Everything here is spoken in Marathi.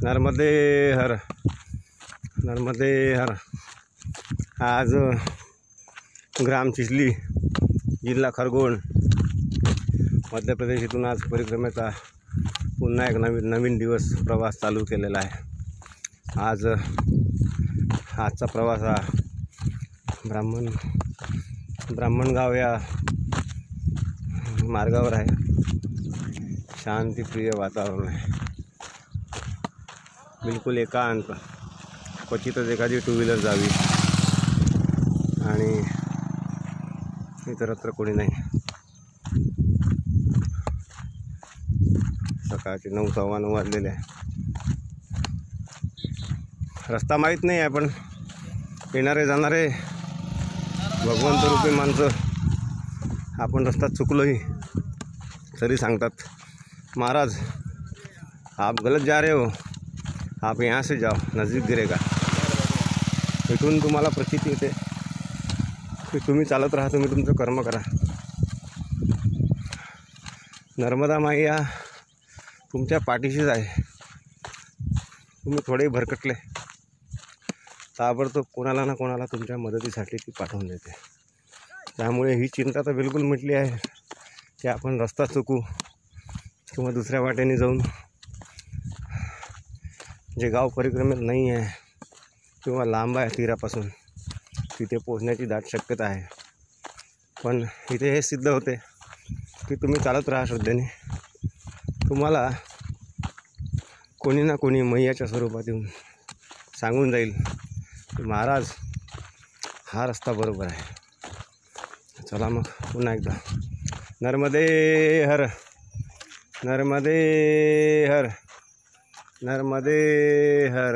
नर्मदे हर, नर्मदे हर। आज ग्राम चिचली, जिल्हा खरगोण, मध्य प्रदेश इथून आज परिक्रमेचा पुन्हा एक नवीन दिवस प्रवास चालू केलेला आहे। आजचा प्रवास हा ब्राह्मणगाव या मार्गावर आहे। शांतिप्रिय वातावरण आहे, बिलकुल एकांत। क्वचितच एखादी टू व्हीलर जावी आणि इतरत्र कोणी नाही। सकाळचे 9:15 वाजलेले आहे। रस्ता माहीत नाही आहे, पण येणारे जाणारे भगवंत रूपी माणसं आपण रस्ता चुकलोही तरी सांगतात, महाराज आप गलत जा रहे हो, आप यहाँ से जाओ, नज़दीक गिरेगा। इथून तुम्हाला प्रचिती येते की तुम्ही चालत राहा, तुम्ही तुमचं कर्म करा। नर्मदा माई तुमच्या पाठीशीच आहे। तुम्ही थोडे भरकटले ताबडतोब कोणाला ना कोणाला तुमच्या मदतीसाठी ती पाठवून देते। त्यामुळे ही चिंता तर बिलकुल मिटली आहे की आपण रस्ता चुकू किंवा दुसऱ्या वाटेने जाऊन जे गाव परिक्रमेत नाही आहे किंवा लांब आहे तीरापासून तिथे पोहोचण्याची दाट शक्यता आहे। पण इथे हे सिद्ध होते की तुम्ही चालत राहा श्रद्धेने, तुम्हाला कोणी ना कोणी मैयाच्या स्वरूपात येऊन सांगून जाईल की महाराज हा रस्ता बरोबर आहे। चला मग पुन्हा एकदा नर्मदे हर, नर्मदे हर, नर्मदे हर।